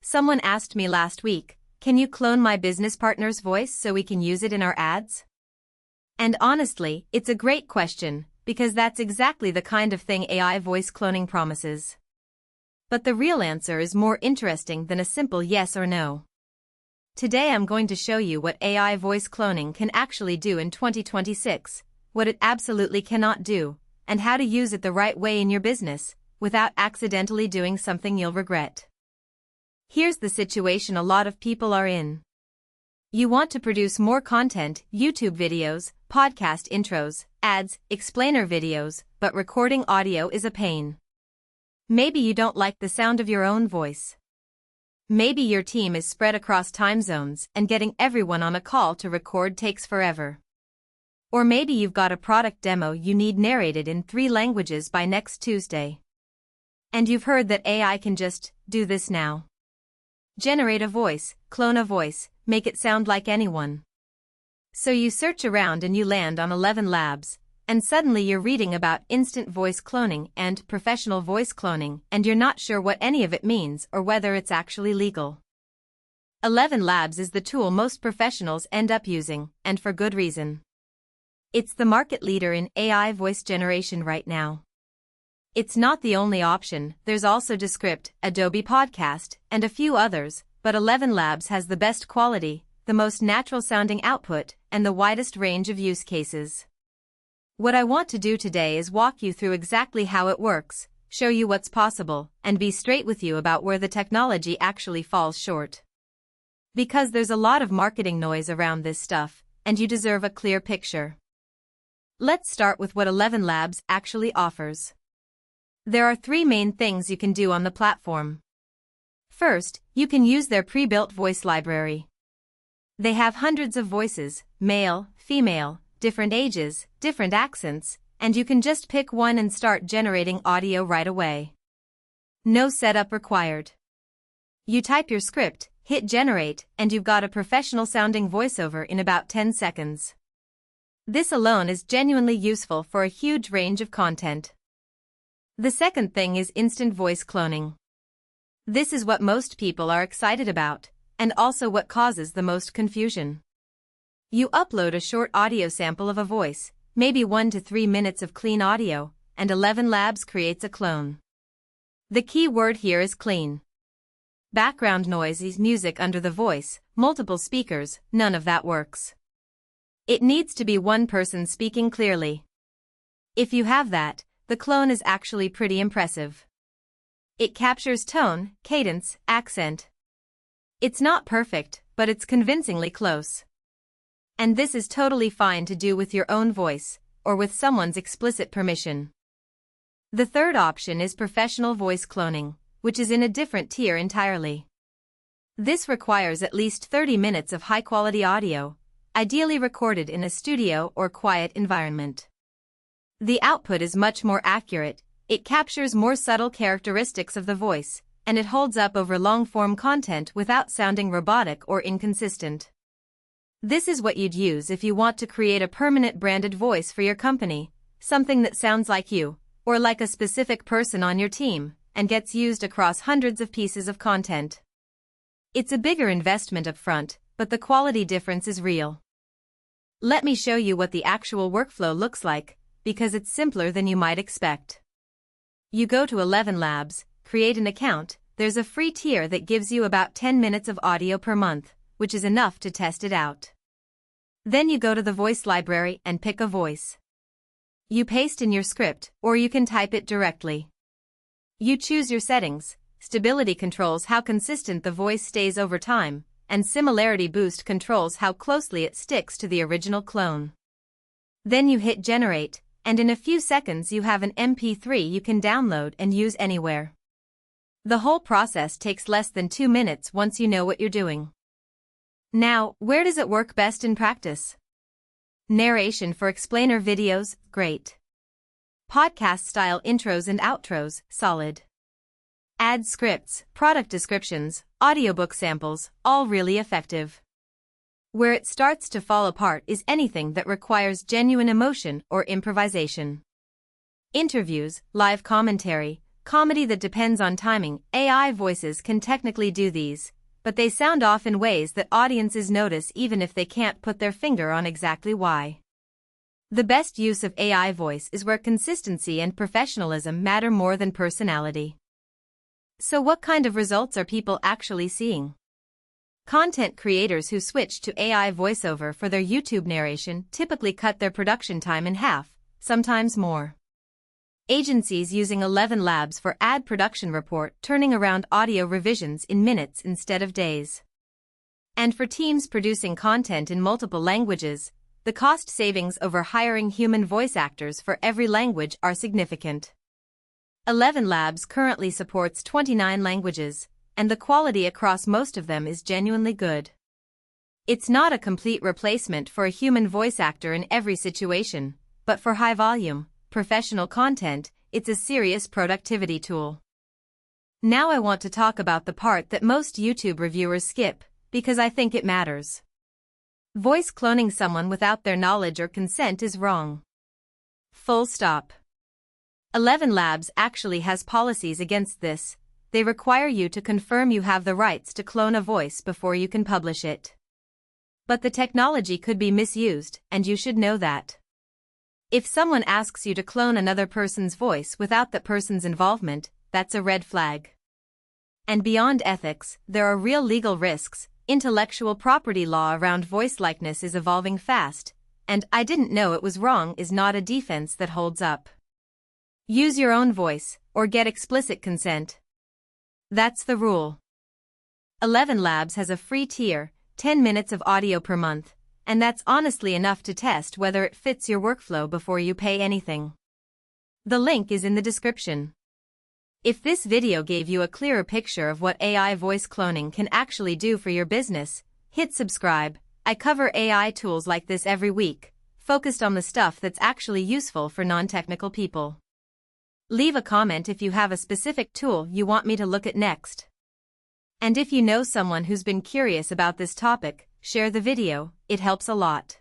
Someone asked me last week, can you clone my business partner's voice so we can use it in our ads? And honestly, it's a great question, because that's exactly the kind of thing AI voice cloning promises. But the real answer is more interesting than a simple yes or no. Today I'm going to show you what AI voice cloning can actually do in 2026, what it absolutely cannot do, and how to use it the right way in your business, without accidentally doing something you'll regret. Here's the situation a lot of people are in. You want to produce more content, YouTube videos, podcast intros, ads, explainer videos, but recording audio is a pain. Maybe you don't like the sound of your own voice. Maybe your team is spread across time zones and getting everyone on a call to record takes forever. Or maybe you've got a product demo you need narrated in 3 languages by next Tuesday. And you've heard that AI can just do this now. Generate a voice, clone a voice, make it sound like anyone. So you search around and you land on 11 Labs, and suddenly you're reading about instant voice cloning and professional voice cloning, and you're not sure what any of it means or whether it's actually legal. 11 Labs is the tool most professionals end up using, and for good reason. It's the market leader in AI voice generation right now. It's not the only option, there's also Descript, Adobe Podcast, and a few others, but 11 Labs has the best quality, the most natural-sounding output, and the widest range of use cases. What I want to do today is walk you through exactly how it works, show you what's possible, and be straight with you about where the technology actually falls short. Because there's a lot of marketing noise around this stuff, and you deserve a clear picture. Let's start with what 11 Labs actually offers. There are 3 main things you can do on the platform. First, you can use their pre-built voice library. They have hundreds of voices, male, female, different ages, different accents, and you can just pick one and start generating audio right away. No setup required. You type your script, hit generate, and you've got a professional-sounding voiceover in about 10 seconds. This alone is genuinely useful for a huge range of content. The second thing is instant voice cloning. This is what most people are excited about, and also what causes the most confusion. You upload a short audio sample of a voice, maybe 1 to 3 minutes of clean audio, and 11 Labs creates a clone. The key word here is clean. Background noise is music under the voice, multiple speakers, none of that works. It needs to be one person speaking clearly. If you have that, the clone is actually pretty impressive. It captures tone, cadence, accent. It's not perfect, but it's convincingly close. And this is totally fine to do with your own voice, or with someone's explicit permission. The third option is professional voice cloning, which is in a different tier entirely. This requires at least 30 minutes of high-quality audio, ideally recorded in a studio or quiet environment. The output is much more accurate, it captures more subtle characteristics of the voice, and it holds up over long-form content without sounding robotic or inconsistent. This is what you'd use if you want to create a permanent branded voice for your company, something that sounds like you, or like a specific person on your team, and gets used across hundreds of pieces of content. It's a bigger investment up front, but the quality difference is real. Let me show you what the actual workflow looks like, because it's simpler than you might expect. You go to 11 Labs, create an account, there's a free tier that gives you about 10 minutes of audio per month, which is enough to test it out. Then you go to the voice library and pick a voice. You paste in your script, or you can type it directly. You choose your settings, stability controls how consistent the voice stays over time, and similarity boost controls how closely it sticks to the original clone. Then you hit generate, and in a few seconds you have an MP3 you can download and use anywhere. The whole process takes less than 2 minutes once you know what you're doing. Now, where does it work best in practice? Narration for explainer videos, great. Podcast-style intros and outros, solid. Ad scripts, product descriptions, audiobook samples, all really effective. Where it starts to fall apart is anything that requires genuine emotion or improvisation. Interviews, live commentary, comedy that depends on timing. AI voices can technically do these, but they sound off in ways that audiences notice even if they can't put their finger on exactly why. The best use of AI voice is where consistency and professionalism matter more than personality. So what kind of results are people actually seeing? Content creators who switch to AI voiceover for their YouTube narration typically cut their production time in half, sometimes more. Agencies using ElevenLabs for ad production report turning around audio revisions in minutes instead of days. And for teams producing content in multiple languages, the cost savings over hiring human voice actors for every language are significant. ElevenLabs currently supports 29 languages, and the quality across most of them is genuinely good. It's not a complete replacement for a human voice actor in every situation, but for high-volume, professional content, it's a serious productivity tool. Now I want to talk about the part that most YouTube reviewers skip, because I think it matters. Voice cloning someone without their knowledge or consent is wrong. Full stop. ElevenLabs actually has policies against this. They require you to confirm you have the rights to clone a voice before you can publish it. But the technology could be misused, and you should know that. If someone asks you to clone another person's voice without that person's involvement, that's a red flag. And beyond ethics, there are real legal risks. Intellectual property law around voice likeness is evolving fast, and "I didn't know it was wrong" is not a defense that holds up. Use your own voice, or get explicit consent. That's the rule. ElevenLabs has a free tier, 10 minutes of audio per month, and that's honestly enough to test whether it fits your workflow before you pay anything. The link is in the description. If this video gave you a clearer picture of what AI voice cloning can actually do for your business, hit subscribe. I cover AI tools like this every week, focused on the stuff that's actually useful for non-technical people. Leave a comment if you have a specific tool you want me to look at next. And if you know someone who's been curious about this topic, share the video, it helps a lot.